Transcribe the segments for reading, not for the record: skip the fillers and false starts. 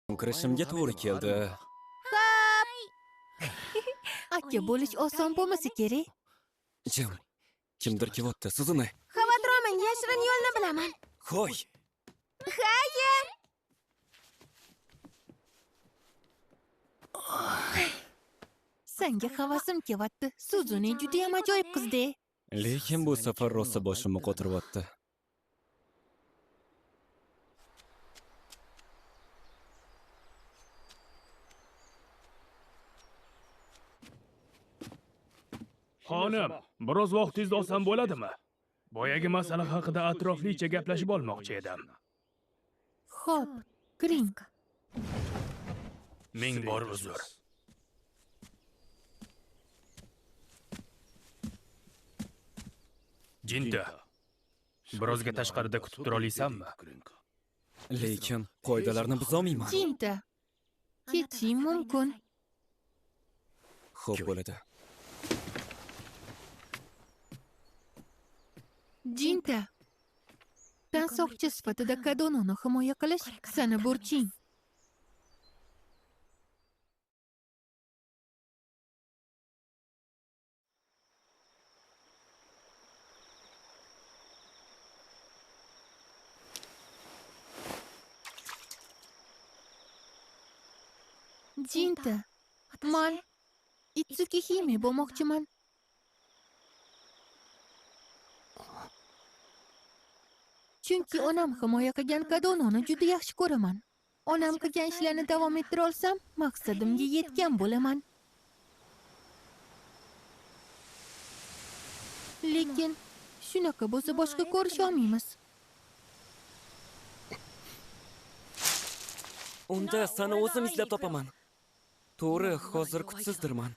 Kirishimga to'g'ri keldi. Aka bo'lish oson bo'lmasa kerak. Jim, kimdir kelyapti, sizini. Xavotir olmang, yashirin yo'lni bilaman. Qo'y. Xayr. Senga havasim kelyapti. Suzuni juda ham ajoyib qizda. Lekin bu safar rosa boshimni qotiryapti. Xonim, biroz vaqtingizni olsam bo'ladimi? Boyagi masala haqida atroflicha gaplashib olmoqchi edim. Xo'p, kiring. Ming bor uzr. Jinta, birozga tashqarida kutib tura olasanmi? Lekin qoidalarni buzolmayman. Jinta. Ketishing mumkin. Xo'p bo'ladi. Jinta. Tansoqchi sifatida Kadononi himoya qilish seni burching. Jinta, man Itsuki Hime bo'lmoqchiman. Chunki onam himoya qilgan Kadononi juda yaxshi ko'raman. Onam qilgan ishlarni davom ettira olsam, maqsadimga yetgan bo'laman. Lekin shunaqa bo'lsa boshqa ko'risha olmaymiz. Unda seni o'zim izlab topaman. To'g'ri, hozir kuchsizdirman.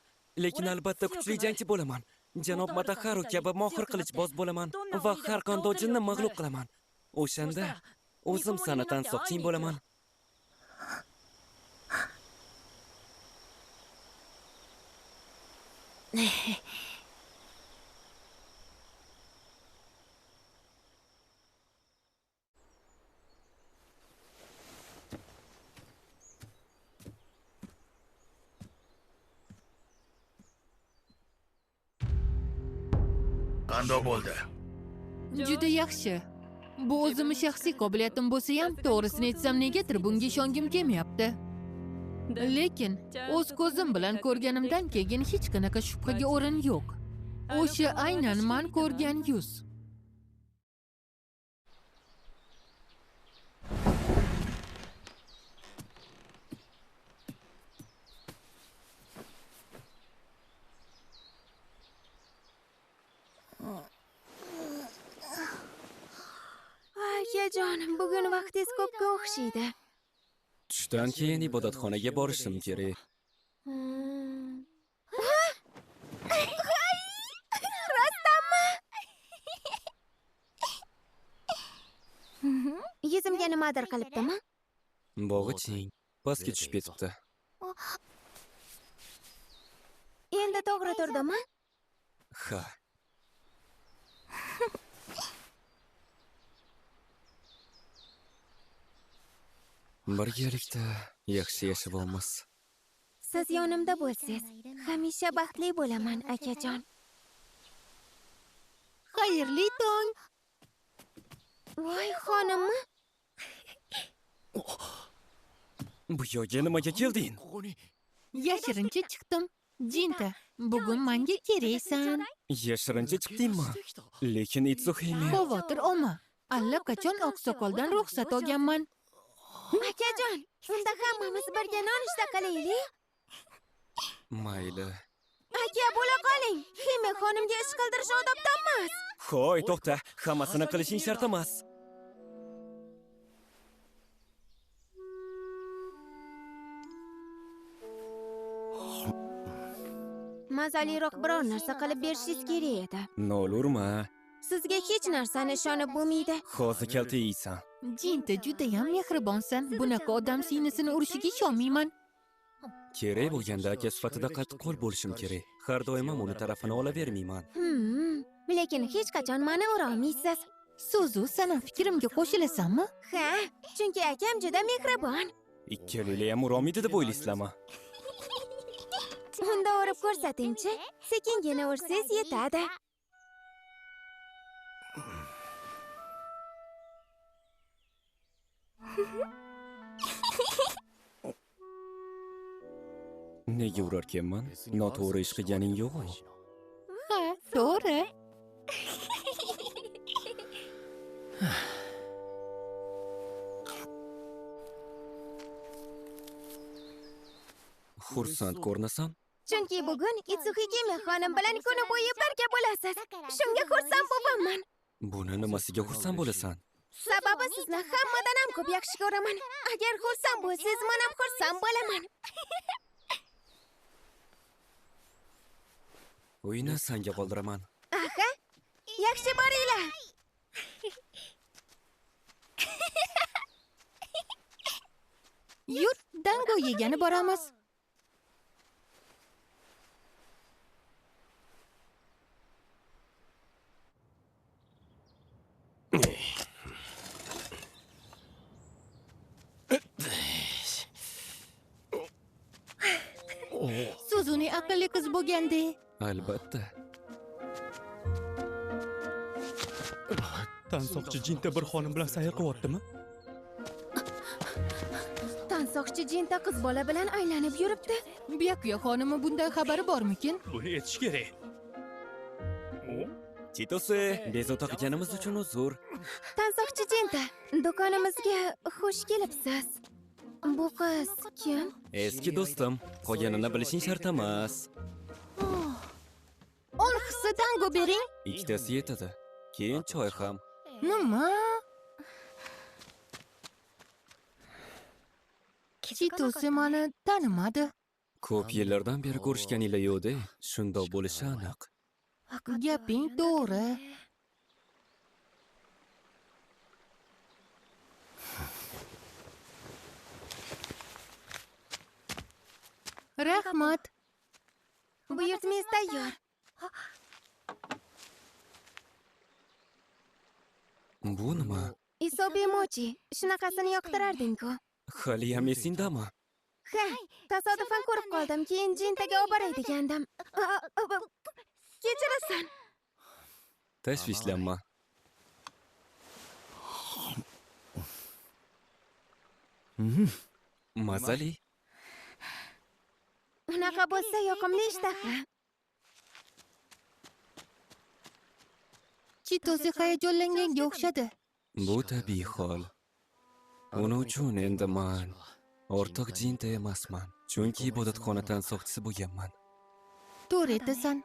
Lekin albatta kuchli jangchi bo'laman. Janob Madaharu kabi mohir qilichboz bo'laman va har qanday jinni mag'lub qilaman. O'shanda o'zim seni tansoqching bo'laman. Qanday bo'ldi? Juda yaxshi. Bu o'zimning shaxsiy qobiliyatim bo'lsa ham, to'g'risini aytsam, negadir bunga ishongim kelmayapti. Lekin o'z ko'zim bilan ko'rganimdan keyin hech qanaqa shubhaga o'rin yo'q. O'sha aynan men ko'rgan yuz. Akajon, bugun vaqtingiz ko'pga o'xshaydi. Tushdan keyin ibodatxonaga borishim kerak. Rostdanmi? Yuzimga nimadir qilibdimi? Bog'iching pastga tushib ketibdi. Endi to'g'ri turdimi? Ha. Birgalikda yaxshi yashaymiz. Siz yonimda bo'lsangiz, hamisha baxtli bo'laman, akajon. Xayrli tong. Voy, xonimmi? Bu yo'lga nimaga kelding? Yashirincha chiqdim. Jinta, bugun menga keraksan. Yashirincha chiqdingmi? Lekin Itsuhime. Xavotir olma. Allaqachon oqsoqoldan ruxsat olganman. Akajon, unda hammamiz birga nonushta qilaylik. Mayli. Aka, bo'la qoling. Hime xonimga ish qildirish odobdan emas. Qo'y, to'xta. Hammasini qilishing shart emas. Mazaliroq biror narsa qilib berishingiz kerak edi. Nolurma. Sizga hech narsani ishonib bo'lmaydi. Hozir kalta yeysan. Jinta juda ham mehribonsan. Bunaqa odam singlisini urishiga ishonmayman. Kerak bo'lganda aka sifatida qattiqqo'l bo'lishim kerak. Har doim ham uni tarafini olavermayman. Lekin hech qachon meni ura olmaysiz. So'zu, sana fikrimga qo'shilasanmi? Ha, chunki akam juda mehribon. Ikkalaylar ham urolmaydi deb o'ylaysizlarmi? Unda urib ko'rsatingchi. Sekingina ursangiz yetadi. Nega urarkanman? Noto'g'ri ish qilganing yo'q-ku. Ha, to'g'ri. Xursand ko'rinasan? Chunki bugun Itsukigimi xonim bilan kuni bo'yi birga bo'lasiz. Shunga xursand bo'laman. Buni nimasiga xursand bo'lasan? Sababi sizni hammadan ham ko'p yaxshi ko'raman. Agar xursand bo'lsangiz, men ham xursand bo'laman. Uyni senga qoldiraman. Aha, yaxshi boringlar. Yur, dango yegani boramiz. Suzuni aqlli qiz bo'lganda. Albatta. Tansoqchi Jinta bir xonim bilan sayr qilyaptimi? Tansoqchi Jinta qiz bola bilan aylanib yuribdi. Byakuya xonimi bundan xabari bormikin? Buni aytish kerak. Chitose, bezovta qilganimiz uchun uzr. Tansoqchi Jinta, do'konimizga xush kelibsiz. Bu qiz kim? Eski do'stim, qolganini bilishing shart emas. 10 hissa dango bering. Ikkitasi yetadi. Keyin choy ham. Nima? Chitosi meni tanimadi. Ko'p yillardan beri ko'rishganinglar yo'q-da, shundoq bo'lishi aniq. Gaping to'g'ri. Rahmat. Buyurtmangiz tayyor. Bu nima? Isobe mochi, shunaqasini yoqtirarding-ku. Haliyam esingdami? Ha, tasodifan ko'rib qoldim, keyin Jintaga olib boray degandim. Kechirasan. Tashvishlanma. Mazali. Unaqa bo'lsa yoqimli ishtaha. Chitosi hayajonlanganga o'xshadi. Bu tabiiy hol. Uning uchun endi men ortiq Jinta emasman. Chunki ibodatxona tansoqchisi bo'lganman. To'g'ri aytasan.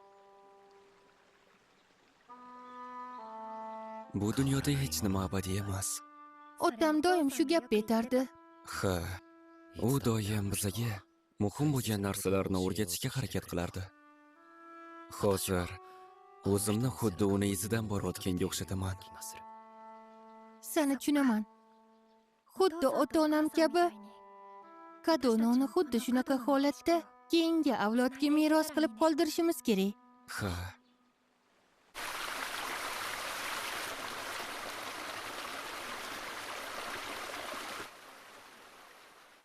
Bu dunyoda hech nima abadiy emas. Otam doim shu gapni aytardi. Ha, u doim bizga muhim bo'lgan narsalarni o'rgatishga harakat qilardi. Hozir o'zimni xuddi uni izidan borayotganga o'xshataman. Seni tushunaman. Xuddi ota-onam kabi. Kadononi xuddi shunaqa holatda keyingi avlodga meros qilib qoldirishimiz kerak. Ha.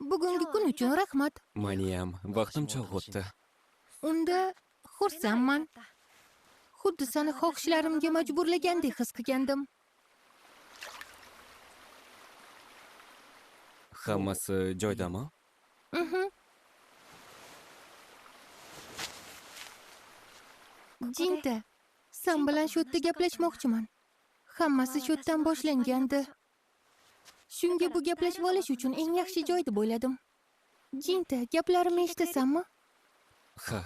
Bugungi kun uchun rahmat. Meni ham vaqtim cho'g' o'tdi. Unda xursandman. Xuddi seni xohishlarimga majburlagandek his qilgandim. Hammasi joydami? Jinta, sen bilan shu yerda gaplashmoqchiman. Hammasi shu yerdan boshlangandi. Shunga bu gaplashib olish uchun eng yaxshi joy deb o'yladim. Jinta, gaplarimni eshitasanmi? Ha.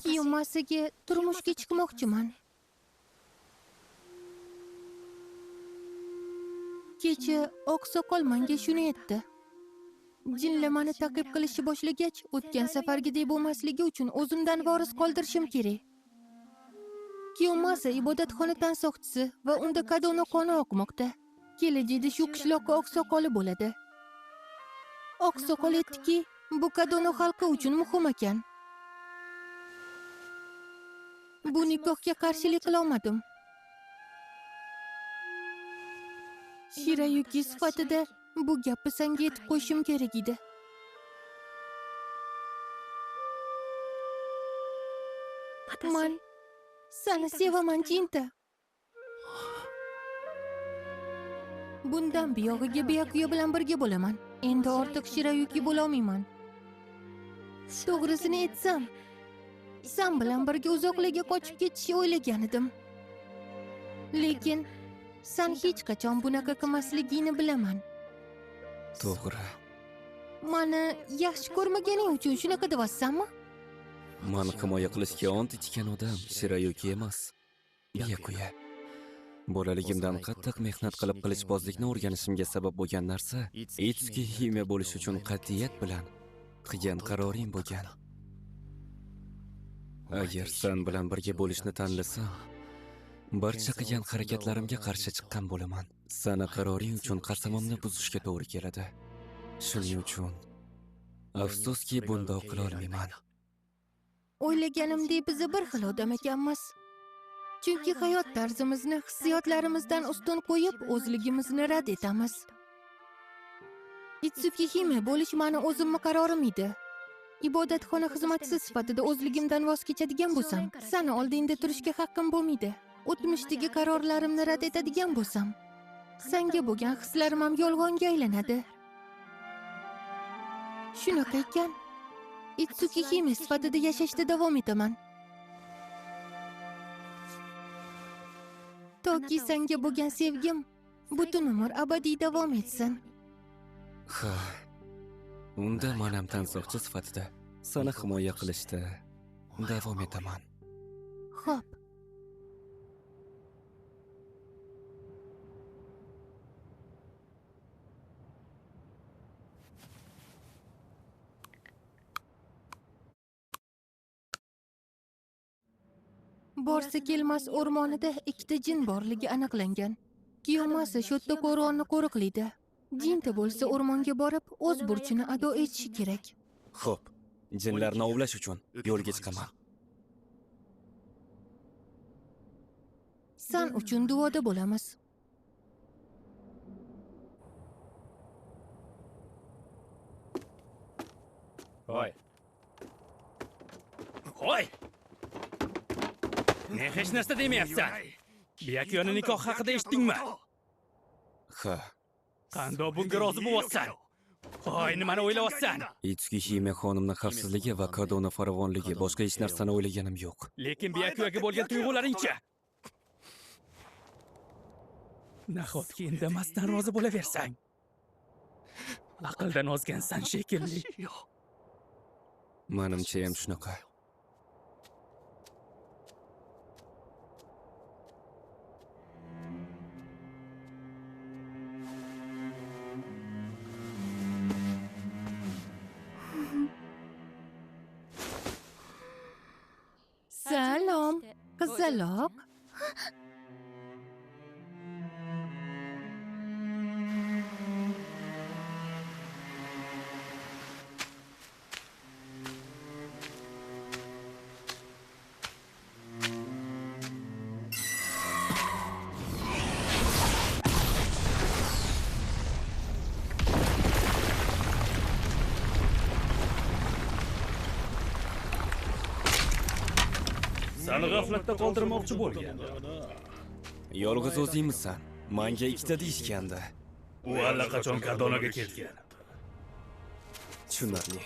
Kiyomasiga turmushga chiqmoqchiman. Kecha oqsoqol menga shuni aytdi. Jinlamani ta'qib qilishni boshlagach, o'tgan safargidek bo'lmasligi uchun o'zimdan voris qoldirishim kerak. Kiyomasa ibodatxona tansoqchisi va unda Kadono qoni oqmoqda. Kelajakda shu qishloqqa oqsoqoli bo'ladi. Oqsoqol aytdiki, bu Kadono xalqi uchun muhim ekan. Bu nikohga qarshilik qila olmadim. Shirayuki sifatida bu gapni senga aytib qo'yishim kerak edi. Men seni sevaman, Jinta. Bundan buyog'iga Byakuya bilan birga bo'laman. Endi ortiq Shirayuki bo'la olmayman. To'g'risini aytsam, sen bilan birga uzoqlarga qochib ketishni o'ylagan edim. Lekin sen hech qachon bunaqa qilmasligingni bilaman. To'g'ri. Meni yaxshi ko'rmaganing uchun shunaqa deyapsanmi? Mani himoya qilishga ont ichgan odam Shirayuki emas, Byakuya. Bolaligimdan qattiq mehnat qilib qilichbozlikni o'rganishimga sabab bo'lgan narsa Itsuki Hime bo'lish uchun qat'iyat bilan qilgan qaroring bo'lgan. Agar sen bilan birga bo'lishni tanlasam, barcha qilgan harakatlarimga qarshi chiqqan bo'laman. Sana qaroring uchun qasamimni buzishga to'g'ri keladi. Shuning uchun afsuski bundoq qila olmayman. O'ylaganimdek biz bir xil odam ekanmiz. Chunki hayot tarzimizni hissiyotlarimizdan ustun qo'yib, o'zligimizni rad etamiz. Itsuki Hime bo'lish meni o'zimning qarorim edi. Ibodatxona xizmatchisi sifatida o'zligimdan voz kechadigan bo'lsam, seni oldingda turishga haqqim bo'lmaydi. O'tmishdagi qarorlarimni rad etadigan bo'lsam, senga bo'lgan hislarim ham yolg'onga aylanadi. Shunaqa ekan, Itsuki Hime sifatida yashashda davom etaman. Toki senga bo'lgan sevgim butun umr abadiy davom etsin. Ha. Unda men ham tansoqchi sifatida seni himoya qilishda davom etaman. Xo'p. Borsa kelmas o'rmonida ikkita jin borligi aniqlangan. Kiyomasa sho'tta qo'rg'onni qo'riqlaydi. Jinta bo'lsa o'rmonga borib, o'z burchini ado etishi kerak. Xo'p, jinlarni ovlash uchun yo'lga chiqaman. Sen uchun duoda bo'lamiz. Hoy. Hoy. Ne hech narsa demayapsan? Byakuyani nikoh haqida eshitdingmi? Ha. Qandoq bunga rozi bo'lyapsan? Hoy, nimani o'ylayapsan? Itsuki Hime xonimning xavfsizligi va Kadona farovonligi, boshqa hech narsani o'ylaganim yo'q. Lekin Byakuyaga bo'lgan tuyg'ularing-chi? Nahotki indamasdan rozi bo'laversang? Aqldan ozgansan shekilli. Menimcha ham shunaqa. Salom, qizaloq. Seni g'aflatda qoldirmoqchi bo'lgan. Yolg'iz o'zingmisan? Menga ikkita deyishgandi. U allaqachon Kadonaga ketgan. Tushunarli.